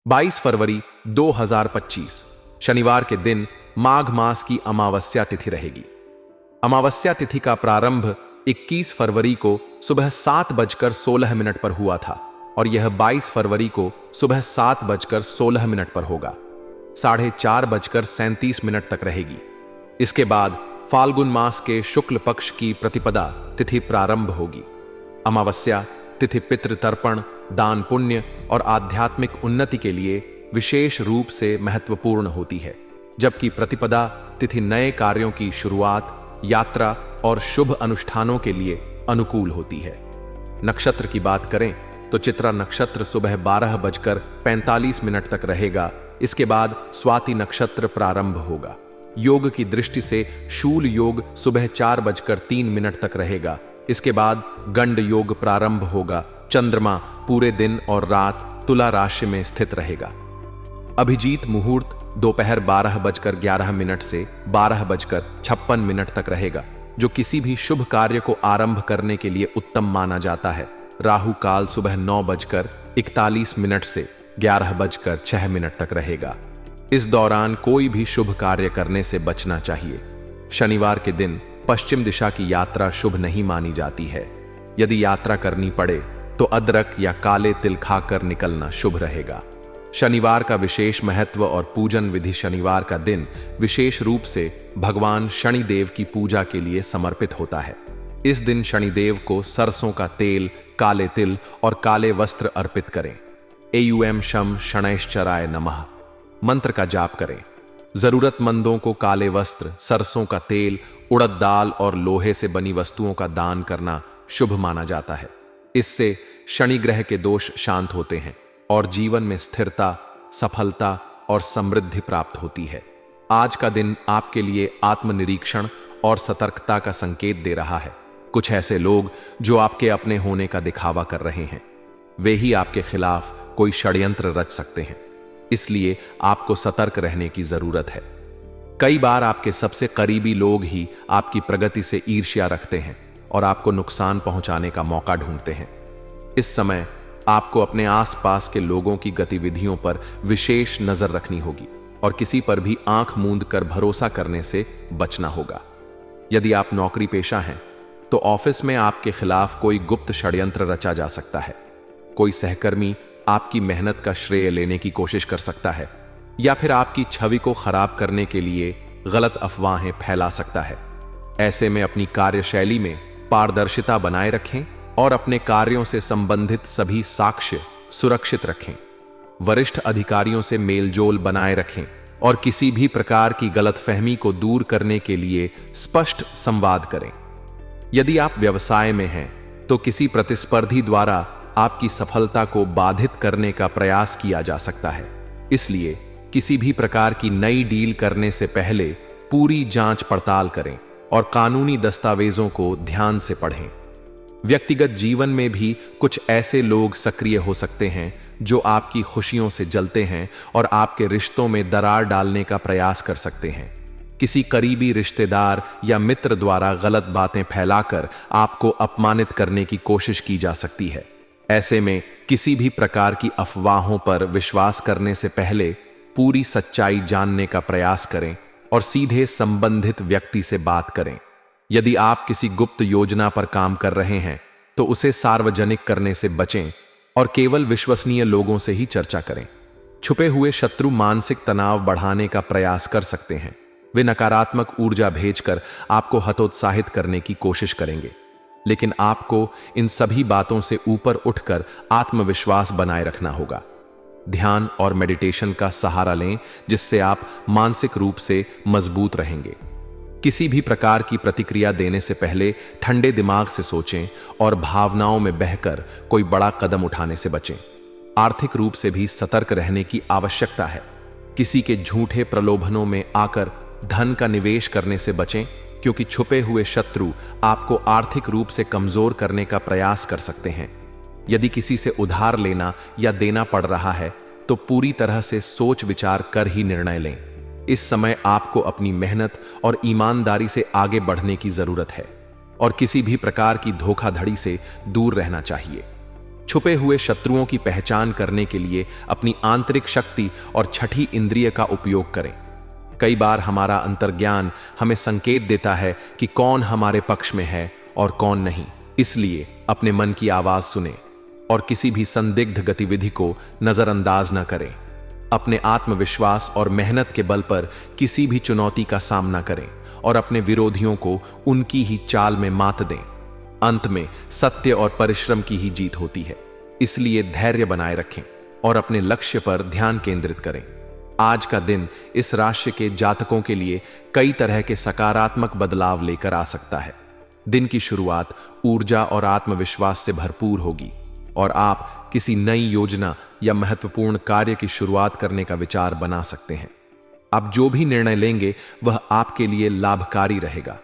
22 फरवरी 2025 शनिवार के दिन माघ मास की अमावस्या तिथि रहेगी। अमावस्या तिथि का प्रारंभ 21 फरवरी को सुबह 7:16 पर हुआ था और यह 22 फरवरी को सुबह 7:16 पर होगा। 4:37 तक रहेगी। इसके बाद फाल्गुन मास के शुक्ल पक्ष की प्रतिपदा तिथि प्रारंभ होगी। अमावस्या तिथि पितृ तर्पण, दान पुण्य और आध्यात्मिक उन्नति के लिए विशेष रूप से महत्वपूर्ण होती है, जबकि प्रतिपदा तिथि नए कार्यों की शुरुआत, यात्रा और शुभ अनुष्ठानों के लिए अनुकूल होती है। नक्षत्र की बात करें तो चित्रा नक्षत्र सुबह 12:45 तक रहेगा। इसके बाद स्वाति नक्षत्र प्रारंभ होगा। योग की दृष्टि से शूल योग सुबह 4:03 तक रहेगा। इसके बाद गंड योग प्रारंभ होगा। चंद्रमा पूरे दिन और रात तुला राशि में स्थित रहेगा। अभिजीत मुहूर्त दोपहर 12:11 से 12:56 तक रहेगा, जो किसी भी शुभ कार्य को आरंभ करने के लिए उत्तम माना जाता है। राहु काल सुबह 9:41 से 11:06 तक रहेगा। इस दौरान कोई भी शुभ कार्य करने से बचना चाहिए। शनिवार के दिन पश्चिम दिशा की यात्रा शुभ नहीं मानी जाती है। यदि यात्रा करनी पड़े तो अदरक या काले तिल खाकर निकलना शुभ रहेगा। शनिवार का विशेष महत्व और पूजन विधि। शनिवार का दिन विशेष रूप से भगवान शनिदेव की पूजा के लिए समर्पित होता है। इस दिन शनिदेव को सरसों का तेल, काले तिल और काले वस्त्र अर्पित करें। एयूएम शम शनैश्चराय नमः मंत्र का जाप करें। जरूरतमंदों को काले वस्त्र, सरसों का तेल, उड़द दाल और लोहे से बनी वस्तुओं का दान करना शुभ माना जाता है। इससे शनि ग्रह के दोष शांत होते हैं और जीवन में स्थिरता, सफलता और समृद्धि प्राप्त होती है। आज का दिन आपके लिए आत्मनिरीक्षण और सतर्कता का संकेत दे रहा है। कुछ ऐसे लोग जो आपके अपने होने का दिखावा कर रहे हैं, वे ही आपके खिलाफ कोई षड्यंत्र रच सकते हैं। इसलिए आपको सतर्क रहने की जरूरत है। कई बार आपके सबसे करीबी लोग ही आपकी प्रगति से ईर्ष्या रखते हैं और आपको नुकसान पहुंचाने का मौका ढूंढते हैं। इस समय आपको अपने आसपास के लोगों की गतिविधियों पर विशेष नजर रखनी होगी और किसी पर भी आंख मूंद कर भरोसा करने से बचना होगा। यदि आप नौकरी पेशा हैं तो ऑफिस में आपके खिलाफ कोई गुप्त षड्यंत्र रचा जा सकता है। कोई सहकर्मी आपकी मेहनत का श्रेय लेने की कोशिश कर सकता है या फिर आपकी छवि को खराब करने के लिए गलत अफवाहें फैला सकता है। ऐसे में अपनी कार्यशैली में पारदर्शिता बनाए रखें और अपने कार्यों से संबंधित सभी साक्ष्य सुरक्षित रखें। वरिष्ठ अधिकारियों से मेलजोल बनाए रखें और किसी भी प्रकार की गलतफहमी को दूर करने के लिए स्पष्ट संवाद करें। यदि आप व्यवसाय में हैं तो किसी प्रतिस्पर्धी द्वारा आपकी सफलता को बाधित करने का प्रयास किया जा सकता है। इसलिए किसी भी प्रकार की नई डील करने से पहले पूरी जांच पड़ताल करें और कानूनी दस्तावेजों को ध्यान से पढ़ें। व्यक्तिगत जीवन में भी कुछ ऐसे लोग सक्रिय हो सकते हैं जो आपकी खुशियों से जलते हैं और आपके रिश्तों में दरार डालने का प्रयास कर सकते हैं। किसी करीबी रिश्तेदार या मित्र द्वारा गलत बातें फैलाकर आपको अपमानित करने की कोशिश की जा सकती है। ऐसे में किसी भी प्रकार की अफवाहों पर विश्वास करने से पहले पूरी सच्चाई जानने का प्रयास करें और सीधे संबंधित व्यक्ति से बात करें। यदि आप किसी गुप्त योजना पर काम कर रहे हैं तो उसे सार्वजनिक करने से बचें और केवल विश्वसनीय लोगों से ही चर्चा करें। छुपे हुए शत्रु मानसिक तनाव बढ़ाने का प्रयास कर सकते हैं। वे नकारात्मक ऊर्जा भेजकर आपको हतोत्साहित करने की कोशिश करेंगे, लेकिन आपको इन सभी बातों से ऊपर उठकर आत्मविश्वास बनाए रखना होगा। ध्यान और मेडिटेशन का सहारा लें, जिससे आप मानसिक रूप से मजबूत रहेंगे। किसी भी प्रकार की प्रतिक्रिया देने से पहले ठंडे दिमाग से सोचें और भावनाओं में बहकर कोई बड़ा कदम उठाने से बचें। आर्थिक रूप से भी सतर्क रहने की आवश्यकता है। किसी के झूठे प्रलोभनों में आकर धन का निवेश करने से बचें, क्योंकि छुपे हुए शत्रु आपको आर्थिक रूप से कमजोर करने का प्रयास कर सकते हैं। यदि किसी से उधार लेना या देना पड़ रहा है तो पूरी तरह से सोच विचार कर ही निर्णय लें। इस समय आपको अपनी मेहनत और ईमानदारी से आगे बढ़ने की जरूरत है और किसी भी प्रकार की धोखाधड़ी से दूर रहना चाहिए। छुपे हुए शत्रुओं की पहचान करने के लिए अपनी आंतरिक शक्ति और छठी इंद्रिय का उपयोग करें। कई बार हमारा अंतर्ज्ञान हमें संकेत देता है कि कौन हमारे पक्ष में है और कौन नहीं। इसलिए अपने मन की आवाज सुने और किसी भी संदिग्ध गतिविधि को नजरअंदाज न करें। अपने आत्मविश्वास और मेहनत के बल पर किसी भी चुनौती का सामना करें और अपने विरोधियों को उनकी ही चाल में मात दें। अंत में सत्य और परिश्रम की ही जीत होती है। इसलिए धैर्य बनाए रखें और अपने लक्ष्य पर ध्यान केंद्रित करें। आज का दिन इस राशि के जातकों के लिए कई तरह के सकारात्मक बदलाव लेकर आ सकता है। दिन की शुरुआत ऊर्जा और आत्मविश्वास से भरपूर होगी और आप किसी नई योजना या महत्वपूर्ण कार्य की शुरुआत करने का विचार बना सकते हैं। आप जो भी निर्णय लेंगे वह आपके लिए लाभकारी रहेगा।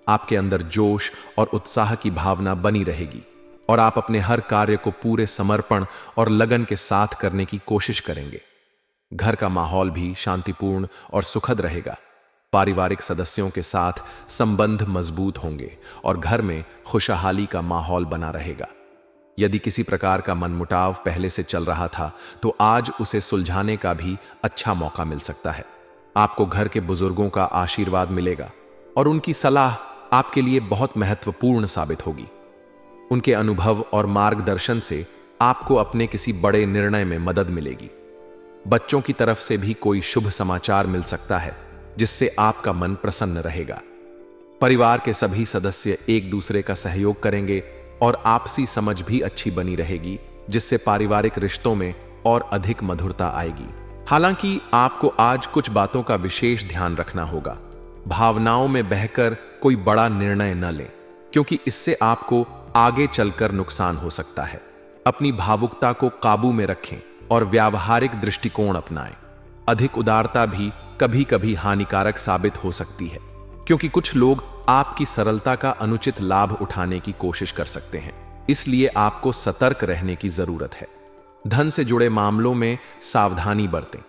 आपके अंदर जोश और उत्साह की भावना बनी रहेगी और आप अपने हर कार्य को पूरे समर्पण और लगन के साथ करने की कोशिश करेंगे। घर का माहौल भी शांतिपूर्ण और सुखद रहेगा। पारिवारिक सदस्यों के साथ संबंध मजबूत होंगे और घर में खुशहाली का माहौल बना रहेगा। यदि किसी प्रकार का मनमुटाव पहले से चल रहा था तो आज उसे सुलझाने का भी अच्छा मौका मिल सकता है। आपको घर के बुजुर्गों का आशीर्वाद मिलेगा और उनकी सलाह आपके लिए बहुत महत्वपूर्ण साबित होगी। उनके अनुभव और मार्गदर्शन से आपको अपने किसी बड़े निर्णय में मदद मिलेगी। बच्चों की तरफ से भी कोई शुभ समाचार मिल सकता है जिससे आपका मन प्रसन्न रहेगा। परिवार के सभी सदस्य एक दूसरे का सहयोग करेंगे और आपसी समझ भी अच्छी बनी रहेगी, जिससे पारिवारिक रिश्तों में और अधिक मधुरता आएगी। हालांकि आपको आज कुछ बातों का विशेष ध्यान रखना होगा। भावनाओं में बहकर कोई बड़ा निर्णय न लें, क्योंकि इससे आपको आगे चलकर नुकसान हो सकता है। अपनी भावुकता को काबू में रखें और व्यावहारिक दृष्टिकोण अपनाएं। अधिक उदारता भी कभी कभी हानिकारक साबित हो सकती है, क्योंकि कुछ लोग आपकी सरलता का अनुचित लाभ उठाने की कोशिश कर सकते हैं। इसलिए आपको सतर्क रहने की जरूरत है। धन से जुड़े मामलों में सावधानी बरतें।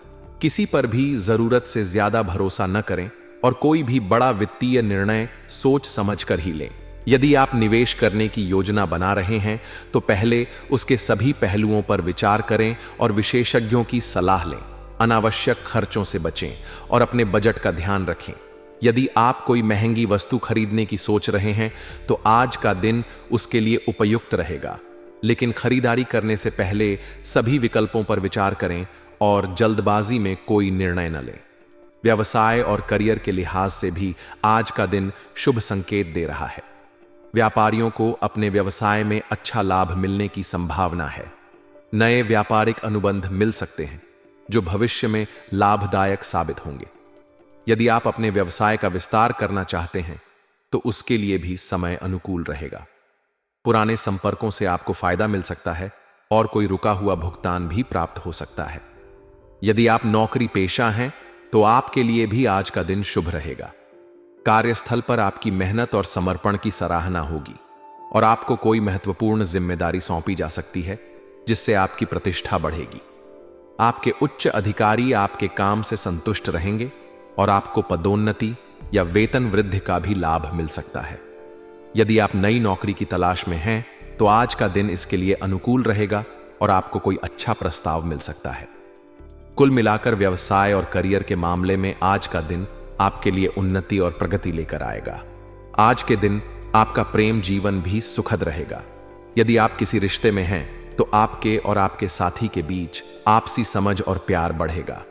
किसी पर भी जरूरत से ज्यादा भरोसा न करें और कोई भी बड़ा वित्तीय निर्णय सोच समझकर ही लें। यदि आप निवेश करने की योजना बना रहे हैं तो पहले उसके सभी पहलुओं पर विचार करें और विशेषज्ञों की सलाह लें। अनावश्यक खर्चों से बचें और अपने बजट का ध्यान रखें। यदि आप कोई महंगी वस्तु खरीदने की सोच रहे हैं तो आज का दिन उसके लिए उपयुक्त रहेगा, लेकिन खरीदारी करने से पहले सभी विकल्पों पर विचार करें और जल्दबाजी में कोई निर्णय न लें। व्यवसाय और करियर के लिहाज से भी आज का दिन शुभ संकेत दे रहा है। व्यापारियों को अपने व्यवसाय में अच्छा लाभ मिलने की संभावना है। नए व्यापारिक अनुबंध मिल सकते हैं जो भविष्य में लाभदायक साबित होंगे। यदि आप अपने व्यवसाय का विस्तार करना चाहते हैं तो उसके लिए भी समय अनुकूल रहेगा। पुराने संपर्कों से आपको फायदा मिल सकता है और कोई रुका हुआ भुगतान भी प्राप्त हो सकता है। यदि आप नौकरी पेशा हैं तो आपके लिए भी आज का दिन शुभ रहेगा। कार्यस्थल पर आपकी मेहनत और समर्पण की सराहना होगी और आपको कोई महत्वपूर्ण जिम्मेदारी सौंपी जा सकती है जिससे आपकी प्रतिष्ठा बढ़ेगी। आपके उच्च अधिकारी आपके काम से संतुष्ट रहेंगे और आपको पदोन्नति या वेतन वृद्धि का भी लाभ मिल सकता है। यदि आप नई नौकरी की तलाश में हैं तो आज का दिन इसके लिए अनुकूल रहेगा और आपको कोई अच्छा प्रस्ताव मिल सकता है। कुल मिलाकर व्यवसाय और करियर के मामले में आज का दिन आपके लिए उन्नति और प्रगति लेकर आएगा। आज के दिन आपका प्रेम जीवन भी सुखद रहेगा। यदि आप किसी रिश्ते में हैं तो आपके और आपके साथी के बीच आपसी समझ और प्यार बढ़ेगा।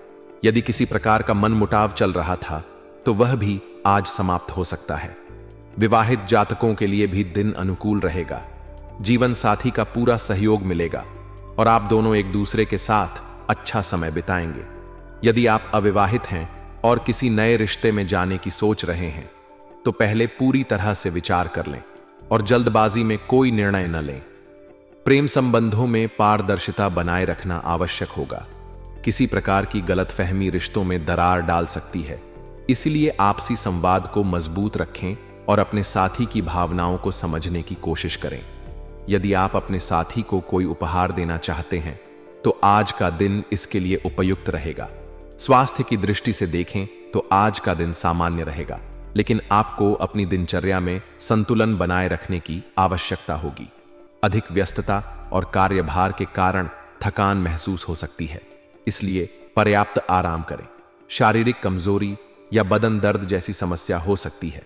यदि किसी प्रकार का मनमुटाव चल रहा था तो वह भी आज समाप्त हो सकता है। विवाहित जातकों के लिए भी दिन अनुकूल रहेगा। जीवन साथी का पूरा सहयोग मिलेगा और आप दोनों एक दूसरे के साथ अच्छा समय बिताएंगे। यदि आप अविवाहित हैं और किसी नए रिश्ते में जाने की सोच रहे हैं तो पहले पूरी तरह से विचार कर लें और जल्दबाजी में कोई निर्णय न लें। प्रेम संबंधों में पारदर्शिता बनाए रखना आवश्यक होगा। किसी प्रकार की गलतफहमी रिश्तों में दरार डाल सकती है, इसलिए आपसी संवाद को मजबूत रखें और अपने साथी की भावनाओं को समझने की कोशिश करें। यदि आप अपने साथी को कोई उपहार देना चाहते हैं तो आज का दिन इसके लिए उपयुक्त रहेगा। स्वास्थ्य की दृष्टि से देखें तो आज का दिन सामान्य रहेगा, लेकिन आपको अपनी दिनचर्या में संतुलन बनाए रखने की आवश्यकता होगी। अधिक व्यस्तता और कार्यभार के कारण थकान महसूस हो सकती है, इसलिए पर्याप्त आराम करें। शारीरिक कमजोरी या बदन दर्द जैसी समस्या हो सकती है,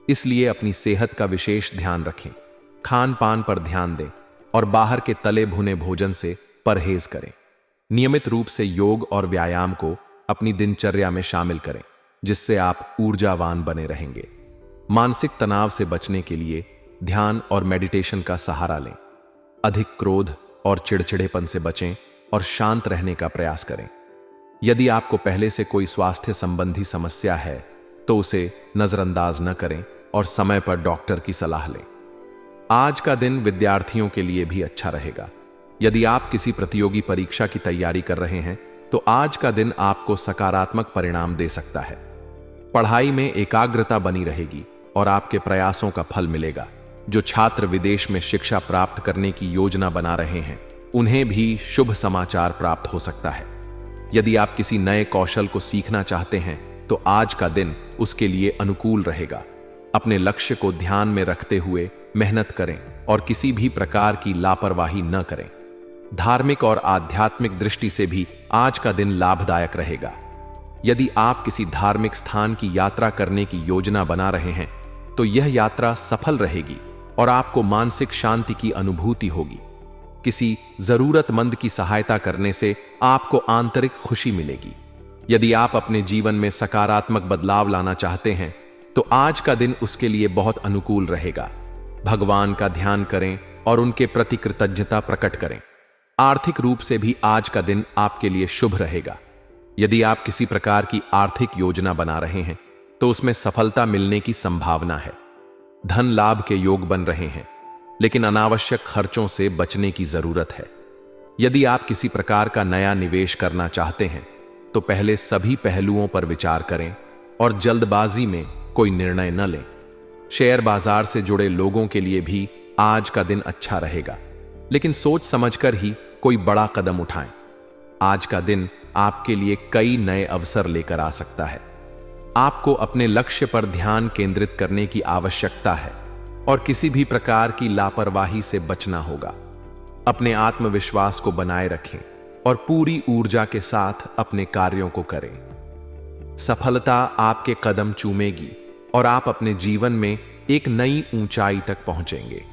इसलिए अपनी सेहत का विशेष ध्यान रखें। खान पान पर ध्यान दें और बाहर के तले भुने भोजन से परहेज करें। नियमित रूप से योग और व्यायाम को अपनी दिनचर्या में शामिल करें, जिससे आप ऊर्जावान बने रहेंगे। मानसिक तनाव से बचने के लिए ध्यान और मेडिटेशन का सहारा लें। अधिक क्रोध और चिड़चिड़ेपन से बचें और शांत रहने का प्रयास करें। यदि आपको पहले से कोई स्वास्थ्य संबंधी समस्या है तो उसे नजरअंदाज न करें और समय पर डॉक्टर की सलाह लें। आज का दिन विद्यार्थियों के लिए भी अच्छा रहेगा। यदि आप किसी प्रतियोगी परीक्षा की तैयारी कर रहे हैं तो आज का दिन आपको सकारात्मक परिणाम दे सकता है। पढ़ाई में एकाग्रता बनी रहेगी और आपके प्रयासों का फल मिलेगा। जो छात्र विदेश में शिक्षा प्राप्त करने की योजना बना रहे हैं, उन्हें भी शुभ समाचार प्राप्त हो सकता है। यदि आप किसी नए कौशल को सीखना चाहते हैं तो आज का दिन उसके लिए अनुकूल रहेगा। अपने लक्ष्य को ध्यान में रखते हुए मेहनत करें और किसी भी प्रकार की लापरवाही न करें। धार्मिक और आध्यात्मिक दृष्टि से भी आज का दिन लाभदायक रहेगा। यदि आप किसी धार्मिक स्थान की यात्रा करने की योजना बना रहे हैं तो यह यात्रा सफल रहेगी और आपको मानसिक शांति की अनुभूति होगी। किसी जरूरतमंद की सहायता करने से आपको आंतरिक खुशी मिलेगी। यदि आप अपने जीवन में सकारात्मक बदलाव लाना चाहते हैं तो आज का दिन उसके लिए बहुत अनुकूल रहेगा। भगवान का ध्यान करें और उनके प्रति कृतज्ञता प्रकट करें। आर्थिक रूप से भी आज का दिन आपके लिए शुभ रहेगा। यदि आप किसी प्रकार की आर्थिक योजना बना रहे हैं तो उसमें सफलता मिलने की संभावना है। धन लाभ के योग बन रहे हैं, लेकिन अनावश्यक खर्चों से बचने की जरूरत है। यदि आप किसी प्रकार का नया निवेश करना चाहते हैं तो पहले सभी पहलुओं पर विचार करें और जल्दबाजी में कोई निर्णय न लें। शेयर बाजार से जुड़े लोगों के लिए भी आज का दिन अच्छा रहेगा, लेकिन सोच समझकर ही कोई बड़ा कदम उठाएं। आज का दिन आपके लिए कई नए अवसर लेकर आ सकता है। आपको अपने लक्ष्य पर ध्यान केंद्रित करने की आवश्यकता है और किसी भी प्रकार की लापरवाही से बचना होगा। अपने आत्मविश्वास को बनाए रखें और पूरी ऊर्जा के साथ अपने कार्यों को करें। सफलता आपके कदम चूमेगी और आप अपने जीवन में एक नई ऊंचाई तक पहुंचेंगे।